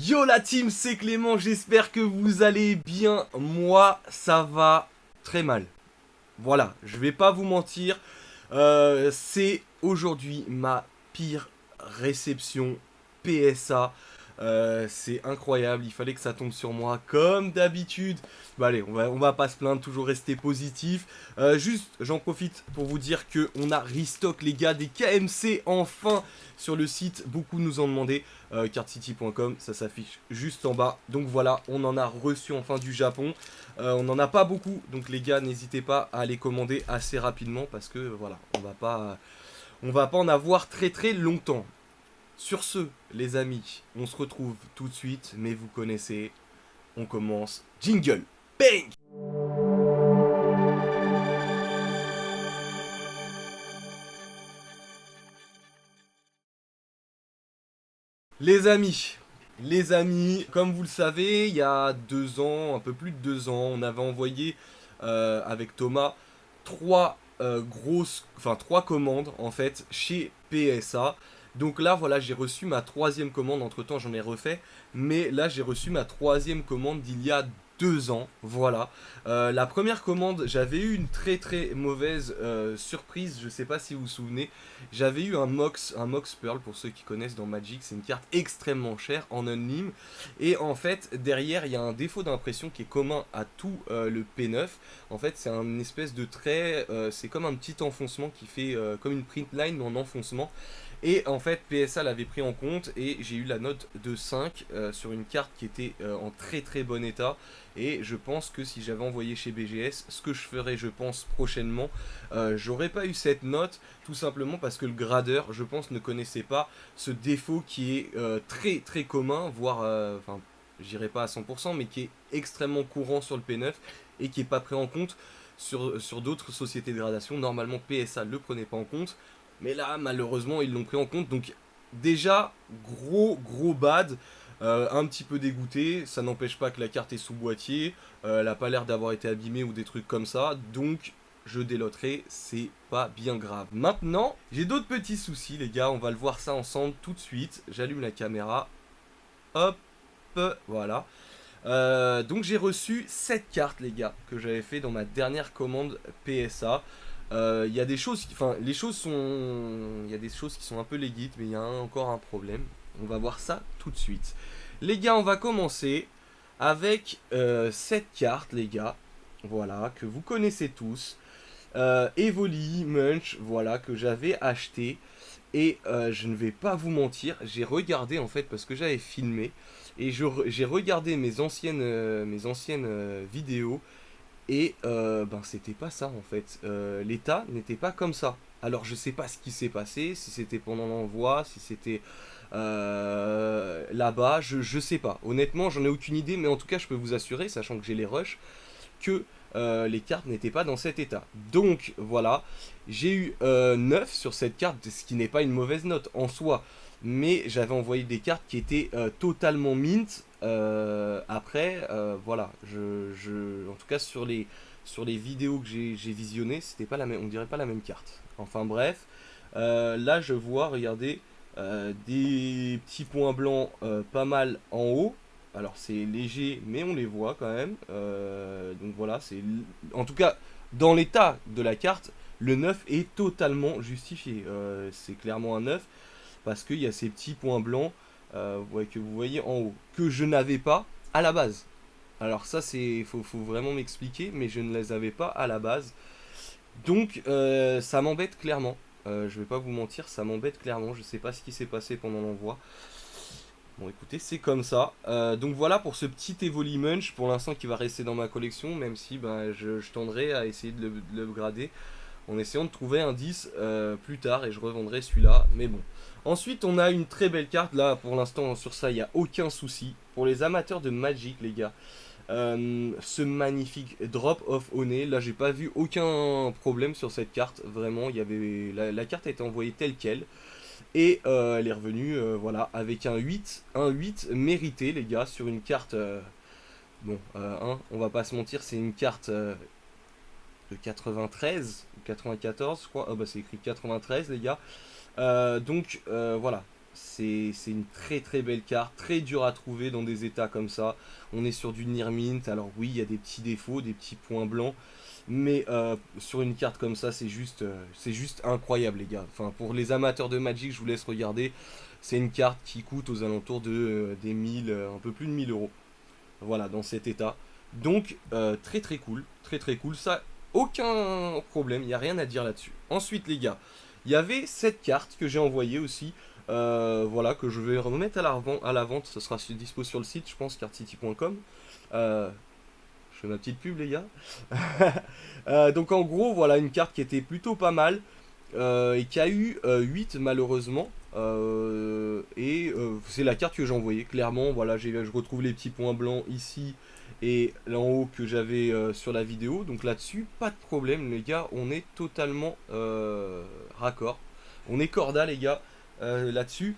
Yo la team, c'est Clément, j'espère que vous allez bien. Moi, ça va très mal. Voilà, je vais pas vous mentir. C'est aujourd'hui ma pire réception PSA. C'est incroyable, il fallait que ça tombe sur moi comme d'habitude. Bah allez, on va pas se plaindre, toujours rester positif. Juste, j'en profite pour vous dire que on a restock les gars des KMC enfin sur le site. Beaucoup nous ont demandé. Cardcity.com, ça s'affiche juste en bas. Donc voilà, on en a reçu enfin du Japon. On n'en a pas beaucoup, donc les gars, n'hésitez pas à les commander assez rapidement parce que voilà, on va pas en avoir très très longtemps. Sur ce, les amis, on se retrouve tout de suite, mais vous connaissez, on commence. Jingle, bang! Les amis, comme vous le savez, il y a 2 ans, un peu plus de 2 ans, on avait envoyé avec Thomas trois commandes en fait chez PSA. Donc là, voilà, j'ai reçu ma troisième commande. Entre temps, j'en ai refait, mais là, j'ai reçu ma troisième commande d'il y a 2 ans. Voilà. La première commande, j'avais eu une très très mauvaise surprise. Je sais pas si vous vous souvenez. J'avais eu un Mox Pearl pour ceux qui connaissent dans Magic. C'est une carte extrêmement chère en unlim. Et en fait, derrière, il y a un défaut d'impression qui est commun à tout le P9. En fait, c'est un espèce de trait, c'est comme un petit enfoncement qui fait comme une print line mais en enfoncement. Et en fait, PSA l'avait pris en compte et j'ai eu la note de 5 sur une carte qui était en très très bon état. Et je pense que si j'avais envoyé chez BGS, ce que je ferais, je pense, prochainement, j'aurais pas eu cette note, tout simplement parce que le gradeur, je pense, ne connaissait pas ce défaut qui est très très commun, voire, enfin, j'irai pas à 100%, mais qui est extrêmement courant sur le P9 et qui est pas pris en compte sur d'autres sociétés de gradation. Normalement, PSA le prenait pas en compte. Mais là, malheureusement, ils l'ont pris en compte. Donc, déjà, gros bad. Un petit peu dégoûté. Ça n'empêche pas que la carte est sous boîtier. Elle n'a pas l'air d'avoir été abîmée ou des trucs comme ça. Donc, je déloterai. C'est pas bien grave. Maintenant, j'ai d'autres petits soucis, les gars. On va le voir ça ensemble tout de suite. J'allume la caméra. Hop. Voilà. Donc j'ai reçu cette carte les gars que j'avais fait dans ma dernière commande PSA. Il y a des choses, enfin les choses sont, il y a des choses qui sont un peu légites, mais il y a encore un problème. On va voir ça tout de suite. Les gars, on va commencer avec cette carte les gars. Voilà, que vous connaissez tous. Evoli Munch, voilà, que j'avais acheté. Et je ne vais pas vous mentir, j'ai regardé en fait parce que j'avais filmé et j'ai regardé mes anciennes vidéos et ben c'était pas ça en fait. L'état n'était pas comme ça. Alors je sais pas ce qui s'est passé, si c'était pendant l'envoi, si c'était là-bas, je sais pas. Honnêtement, j'en ai aucune idée, mais en tout cas, je peux vous assurer, sachant que j'ai les rushs, que les cartes n'étaient pas dans cet état. Donc voilà, j'ai eu 9 sur cette carte, ce qui n'est pas une mauvaise note en soi, mais j'avais envoyé des cartes qui étaient totalement mint. Après, voilà, en tout cas sur les vidéos que j'ai visionnées, c'était pas la même, on dirait pas la même carte. Enfin bref, là je vois, regardez, des petits points blancs pas mal en haut. Alors c'est léger, mais on les voit quand même. Donc voilà, en tout cas dans l'état de la carte, le 9 est totalement justifié. C'est clairement un 9 parce qu'il y a ces petits points blancs ouais, que vous voyez en haut que je n'avais pas à la base. Alors ça c'est faut vraiment m'expliquer, mais je ne les avais pas à la base. Donc ça m'embête clairement. Je vais pas vous mentir, ça m'embête clairement. Je sais pas ce qui s'est passé pendant l'envoi. Bon écoutez, c'est comme ça. Donc voilà pour ce petit Evoli Munch pour l'instant qui va rester dans ma collection, même si ben, je tendrai à essayer de le grader en essayant de trouver un 10 plus tard et je revendrai celui-là. Mais bon. Ensuite on a une très belle carte, là pour l'instant sur ça il n'y a aucun souci. Pour les amateurs de Magic les gars, ce magnifique Drop of Honey, là j'ai pas vu aucun problème sur cette carte, vraiment, la carte a été envoyée telle quelle. Et elle est revenue voilà, avec un 8 mérité les gars sur une carte. Bon, on va pas se mentir, c'est une carte de 93 ou 94 je crois. Ah bah c'est écrit 93 les gars. Donc voilà, c'est une très très belle carte, très dure à trouver dans des états comme ça. On est sur du Near Mint, alors oui, il y a des petits défauts, des petits points blancs, mais sur une carte comme ça, c'est juste incroyable, les gars. Enfin, pour les amateurs de Magic, je vous laisse regarder. C'est une carte qui coûte aux alentours de des 1000, un peu plus de 1000 euros. Voilà, dans cet état. Donc, très très cool, très très cool. Ça, aucun problème, il n'y a rien à dire là-dessus. Ensuite, les gars, il y avait cette carte que j'ai envoyée aussi. Voilà, que je vais remettre à la vente. Ça sera dispo sur le site, je pense, cardcity.com. Euh, je fais ma petite pub, les gars. Donc, en gros, voilà, une carte qui était plutôt pas mal. Et qui a eu 8 malheureusement. C'est la carte que j'ai envoyée. Clairement, voilà, je retrouve les petits points blancs ici et là en haut que j'avais sur la vidéo. Donc là-dessus, pas de problème, les gars. On est totalement raccord. On est corda, les gars, là-dessus.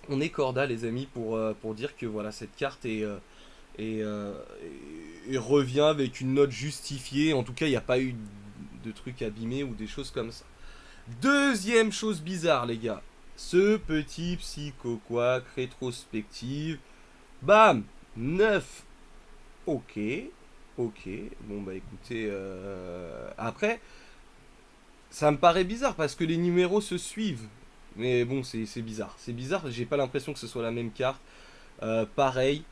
On est corda, les amis, pour dire que voilà, cette carte et, euh, et revient avec une note justifiée. En tout cas, il n'y a pas eu de trucs abîmés ou des choses comme ça. Deuxième chose bizarre, les gars. Ce petit Psycho Quack rétrospective. Bam 9. Ok. Ok. Bon, bah écoutez. Après, ça me paraît bizarre parce que les numéros se suivent. Mais bon, c'est bizarre. C'est bizarre. J'ai pas l'impression que ce soit la même carte. Pareil.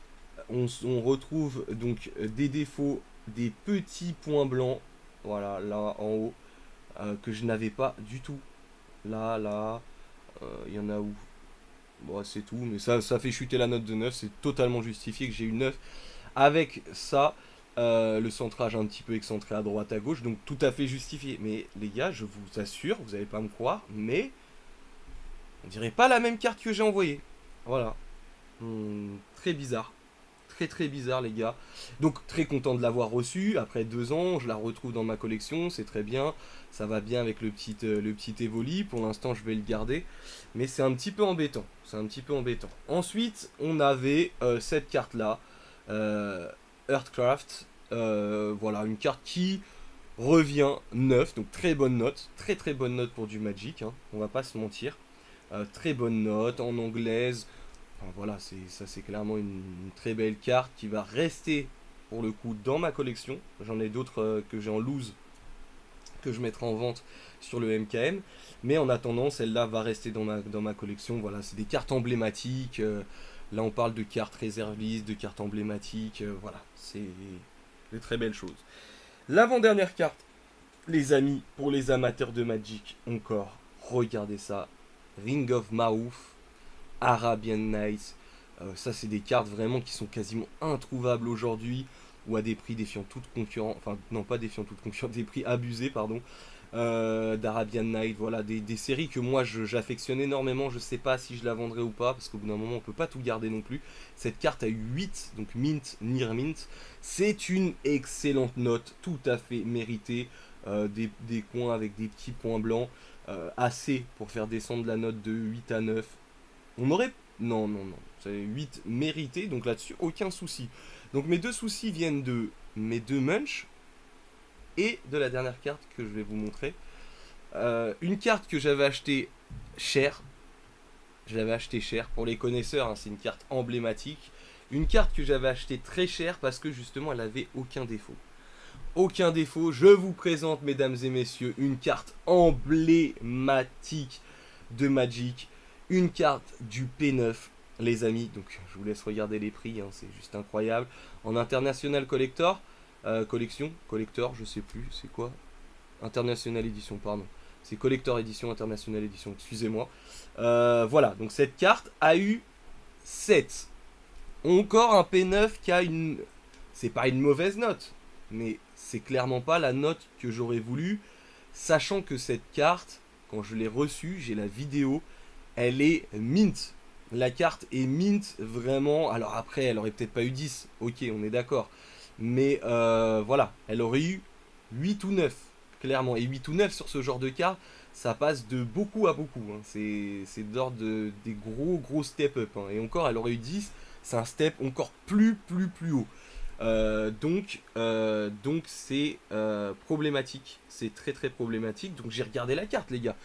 On retrouve donc des défauts, des petits points blancs. Voilà, là en haut. Que je n'avais pas du tout. Là, il y en a où? Bon, c'est tout, mais ça fait chuter la note de 9, c'est totalement justifié que j'ai eu 9. Avec ça, le centrage un petit peu excentré à droite à gauche, donc tout à fait justifié. Mais les gars, je vous assure, vous n'allez pas me croire, mais on dirait pas la même carte que j'ai envoyée. Voilà. Très bizarre. Très très bizarre, les gars. Donc très content de l'avoir reçu. Après 2 ans, je la retrouve dans ma collection, c'est très bien. Ça va bien avec le petit Evoli. Pour l'instant, je vais le garder. Mais c'est un petit peu embêtant. C'est un petit peu embêtant. Ensuite, on avait cette carte-là. Earthcraft. Voilà, une carte qui revient 9. Donc très bonne note. Très très bonne note pour du Magic. Hein, on va pas se mentir. Très bonne note en anglaise. Enfin, voilà, c'est clairement une très belle carte qui va rester pour le coup dans ma collection. J'en ai d'autres que j'ai en loose que je mettrai en vente sur le MKM. Mais en attendant, celle-là va rester dans ma collection. Voilà, c'est des cartes emblématiques. Là, on parle de cartes réservistes, de cartes emblématiques. Voilà, c'est de très belles choses. L'avant-dernière carte, les amis, pour les amateurs de Magic, encore, regardez ça. Ring of Mouth, Arabian Nights. Ça, c'est des cartes vraiment qui sont quasiment introuvables aujourd'hui ou à des prix défiant toute concurrence. Enfin, non, pas défiant toute concurrence, des prix abusés, pardon. D'Arabian Night, voilà, des séries que moi j'affectionne énormément. Je sais pas si je la vendrai ou pas, parce qu'au bout d'un moment, on peut pas tout garder non plus. Cette carte a eu 8, donc Mint, Near Mint. C'est une excellente note, tout à fait méritée. Des coins avec des petits points blancs, assez pour faire descendre la note de 8 à 9. On aurait... Non, non, non. C'est 8 mérité, donc là-dessus, aucun souci. Donc mes deux soucis viennent de mes deux munch et de la dernière carte que je vais vous montrer. Une carte que j'avais achetée cher. Je l'avais achetée cher. Pour les connaisseurs, hein, c'est une carte emblématique. Une carte que j'avais achetée très cher parce que justement, elle avait aucun défaut. Aucun défaut. Je vous présente, mesdames et messieurs, une carte emblématique de Magic. Une carte du P9, les amis. Donc, je vous laisse regarder les prix, hein, c'est juste incroyable. En international collector, collector, je sais plus, c'est quoi? International édition, pardon. C'est collector édition, international édition, excusez-moi. Voilà, donc cette carte a eu 7. Encore un P9 qui a une... C'est pas une mauvaise note, mais c'est clairement pas la note que j'aurais voulu, sachant que cette carte, quand je l'ai reçue, j'ai la vidéo, elle est mint. La carte est mint vraiment. Alors après, elle aurait peut-être pas eu 10, ok, on est d'accord. Mais voilà, elle aurait eu 8 ou 9, clairement. Et 8 ou 9 sur ce genre de carte, ça passe de beaucoup à beaucoup. Hein. C'est d'ordre des gros step up. Hein. Et encore, elle aurait eu 10, c'est un step encore plus haut. Donc c'est problématique. C'est très très problématique. Donc j'ai regardé la carte, les gars.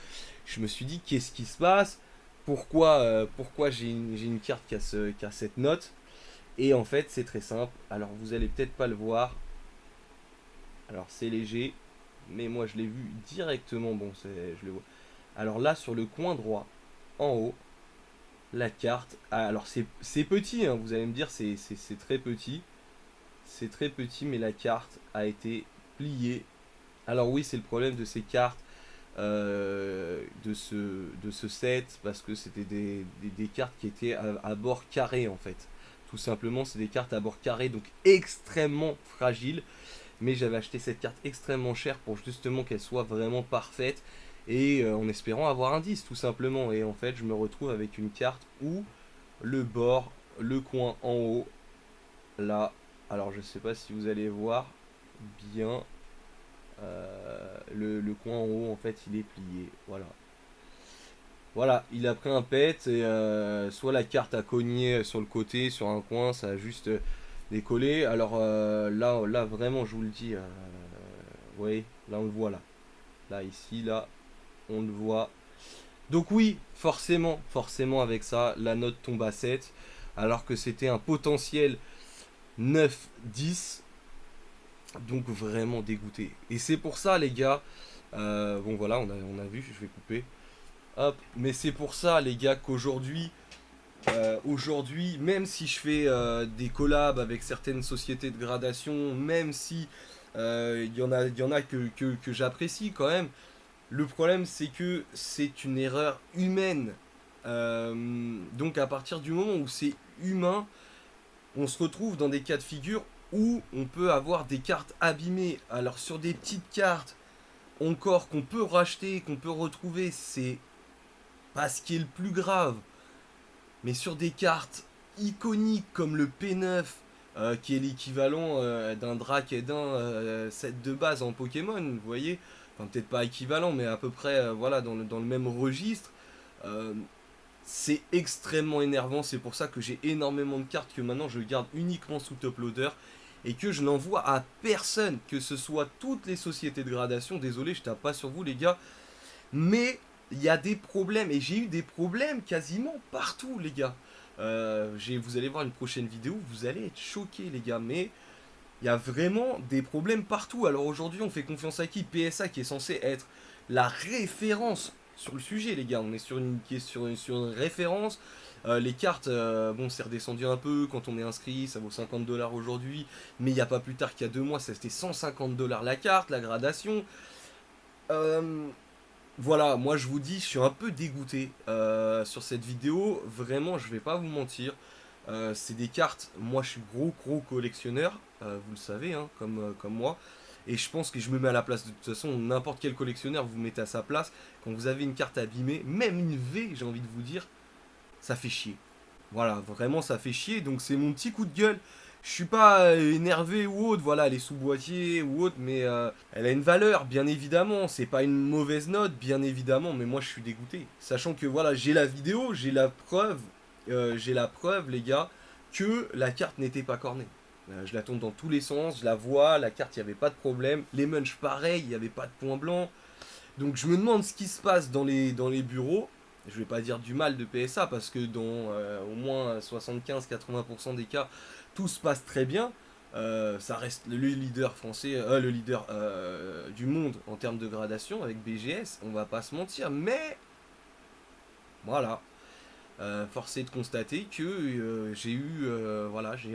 Je me suis dit, qu'est-ce qui se passe? pourquoi j'ai une carte qui a cette note. Et en fait, c'est très simple. Alors, vous allez peut-être pas le voir. Alors, c'est léger. Mais moi, je l'ai vu directement. Bon, je le vois. Alors là, sur le coin droit, en haut, la carte. Alors, c'est petit, hein, vous allez me dire, c'est très petit. C'est très petit, mais la carte a été pliée. Alors oui, c'est le problème de ces cartes, de ce set, parce que c'était des cartes qui étaient à bord carré en fait. Tout simplement, c'est des cartes à bord carré, donc extrêmement fragiles. Mais j'avais acheté cette carte extrêmement chère pour justement qu'elle soit vraiment parfaite et en espérant avoir un 10 tout simplement. Et en fait, je me retrouve avec une carte où le bord, le coin en haut, là, alors je sais pas si vous allez voir bien, le coin en haut en fait il est plié, voilà. Voilà, il a pris un pet et soit la carte a cogné sur le côté, sur un coin, ça a juste décollé. Alors là vraiment je vous le dis, vous voyez, là on le voit là. Là ici, là, on le voit. Donc oui, forcément avec ça, la note tombe à 7 alors que c'était un potentiel 9-10. Donc vraiment dégoûté. Et c'est pour ça les gars, bon voilà, on a vu, je vais couper. Hop, mais c'est pour ça les gars qu'aujourd'hui, même si je fais des collabs avec certaines sociétés de gradation, même si il y en a que j'apprécie quand même, le problème c'est que c'est une erreur humaine. Donc à partir du moment où c'est humain, on se retrouve dans des cas de figure où on peut avoir des cartes abîmées. Alors sur des petites cartes, encore qu'on peut racheter, qu'on peut retrouver, c'est pas ce qui est le plus grave. Mais sur des cartes iconiques comme le P9, qui est l'équivalent d'un Dracaidin set de base en Pokémon, vous voyez, enfin peut-être pas équivalent, mais à peu près voilà dans le même registre. euh, c'est extrêmement énervant, c'est pour ça que j'ai énormément de cartes que maintenant je garde uniquement sous top loader et que je n'envoie à personne, que ce soit toutes les sociétés de gradation. Désolé, je tape pas sur vous les gars, mais il y a des problèmes et j'ai eu des problèmes quasiment partout les gars. Vous allez voir une prochaine vidéo, vous allez être choqués les gars, mais il y a vraiment des problèmes partout. Alors aujourd'hui, on fait confiance à qui? PSA qui est censé être la référence sur le sujet, les gars. On est sur sur une référence. Les cartes, bon, c'est redescendu un peu quand on est inscrit, ça vaut 50 $ aujourd'hui. Mais il n'y a pas plus tard qu'il y a 2 mois, ça c'était 150 $ la carte, la gradation. Euh, voilà, moi je vous dis, je suis un peu dégoûté sur cette vidéo. Vraiment, je vais pas vous mentir. C'est des cartes, moi je suis gros collectionneur, vous le savez, hein, comme moi. Et je pense que je me mets à la place de toute façon, n'importe quel collectionneur, vous mettez à sa place. Quand vous avez une carte abîmée, même une V, j'ai envie de vous dire, ça fait chier. Voilà, vraiment ça fait chier, donc c'est mon petit coup de gueule. Je suis pas énervé ou autre, voilà, elle est sous boîtier ou autre, mais elle a une valeur, bien évidemment. C'est pas une mauvaise note, bien évidemment, mais moi je suis dégoûté. Sachant que voilà, j'ai la vidéo, j'ai la preuve, les gars, que la carte n'était pas cornée. Je la tourne dans tous les sens, je la vois, la carte, il n'y avait pas de problème. Les munchs, pareil, il n'y avait pas de point blanc. Donc je me demande ce qui se passe dans les bureaux. Je vais pas dire du mal de PSA parce que dans au moins 75-80% des cas, tout se passe très bien. Ça reste le leader français, le leader du monde en termes de gradation avec BGS, on va pas se mentir. Mais voilà, forcé de constater que j'ai eu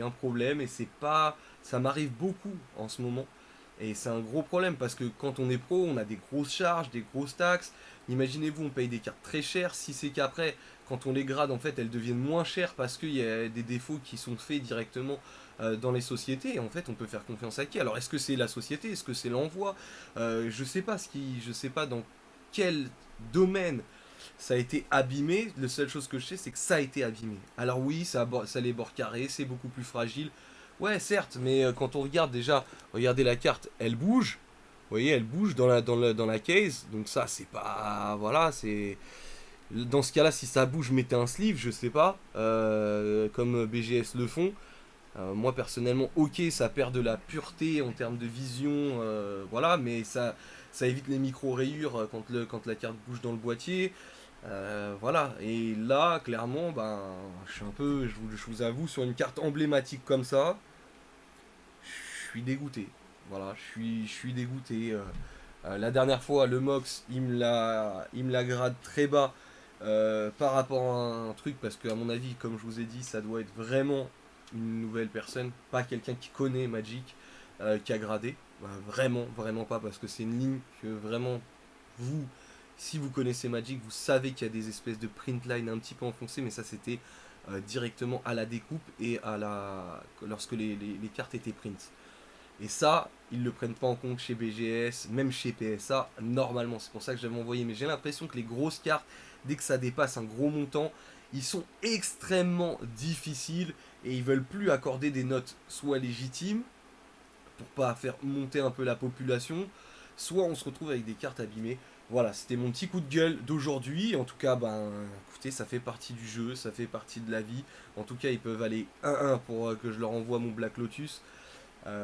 un problème et c'est pas, ça m'arrive beaucoup en ce moment. Et c'est un gros problème parce que quand on est pro, on a des grosses charges, des grosses taxes. Imaginez-vous, on paye des cartes très chères. Si c'est qu'après, quand on les grade, en fait, elles deviennent moins chères parce qu'il y a des défauts qui sont faits directement dans les sociétés. Et en fait, on peut faire confiance à qui? Alors, est-ce que c'est la société? Est-ce que c'est l'envoi? Je sais pas dans quel domaine ça a été abîmé. La seule chose que je sais, c'est que ça a été abîmé. Alors oui, ça les bords carrés, c'est beaucoup plus fragile. Ouais, certes, mais quand on regarde déjà, regardez la carte, elle bouge. Vous voyez, elle bouge dans la case. Donc ça, c'est pas... Voilà, c'est... Dans ce cas-là, si ça bouge, mettez un sleeve, je sais pas. Comme BGS le font. Moi, personnellement, ok, ça perd de la pureté en termes de vision. Voilà, mais ça évite les micro-rayures quand la carte bouge dans le boîtier. Voilà, et là, clairement, ben, je suis un peu, je vous avoue, sur une carte emblématique comme ça, je suis dégoûté. Voilà, je suis dégoûté. La dernière fois, le Mox, il me la grade très bas par rapport à un truc, parce qu'à mon avis, comme je vous ai dit, ça doit être vraiment une nouvelle personne, pas quelqu'un qui connaît Magic, qui a gradé. Vraiment, vraiment pas, parce que c'est une ligne que vraiment, vous, si vous connaissez Magic, vous savez qu'il y a des espèces de print line un petit peu enfoncées, mais ça c'était directement à la découpe et lorsque les cartes étaient print. Et ça, ils le prennent pas en compte chez BGS, même chez PSA, normalement. C'est pour ça que j'avais envoyé. Mais j'ai l'impression que les grosses cartes, dès que ça dépasse un gros montant, ils sont extrêmement difficiles et ils veulent plus accorder des notes soit légitimes, pour pas faire monter un peu la population, soit on se retrouve avec des cartes abîmées. Voilà, c'était mon petit coup de gueule d'aujourd'hui. En tout cas, ben, écoutez, ça fait partie du jeu, ça fait partie de la vie. En tout cas, ils peuvent aller 1-1 pour que je leur envoie mon Black Lotus.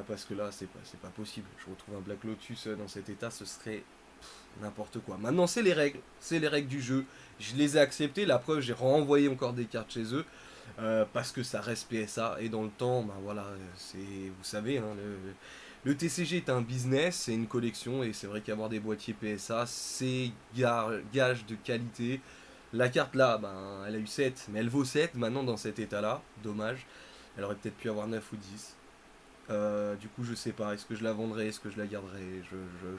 Parce que là, c'est pas possible. Je retrouve un Black Lotus dans cet état, ce serait n'importe quoi. Maintenant, c'est les règles du jeu. Je les ai acceptées. La preuve, j'ai renvoyé encore des cartes chez eux. Parce que ça reste PSA. Et dans le temps, ben voilà, vous savez, hein, le TCG est un business, c'est une collection. Et c'est vrai qu'avoir des boîtiers PSA, c'est gage de qualité. La carte là, ben, elle a eu 7, mais elle vaut 7 maintenant dans cet état-là. Dommage. Elle aurait peut-être pu avoir 9 ou 10. Du coup, je sais pas. Est-ce que je la vendrai? Est-ce que je la garderai?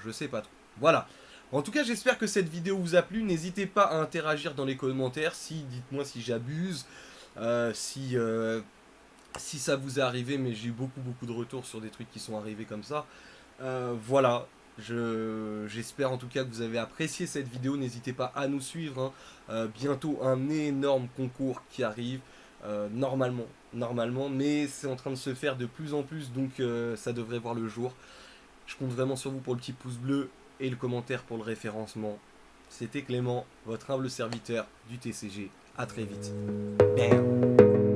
Je sais pas trop. Voilà. En tout cas, j'espère que cette vidéo vous a plu. N'hésitez pas à interagir dans les commentaires. Dites-moi si j'abuse. Si ça vous est arrivé, mais j'ai eu beaucoup de retours sur des trucs qui sont arrivés comme ça. Voilà. J'espère en tout cas que vous avez apprécié cette vidéo. N'hésitez pas à nous suivre, hein. Bientôt un énorme concours qui arrive. Normalement, mais c'est en train de se faire de plus en plus, donc ça devrait voir le jour. Je compte vraiment sur vous pour le petit pouce bleu et le commentaire pour le référencement. C'était Clément, votre humble serviteur du TCG. A très vite. Bam.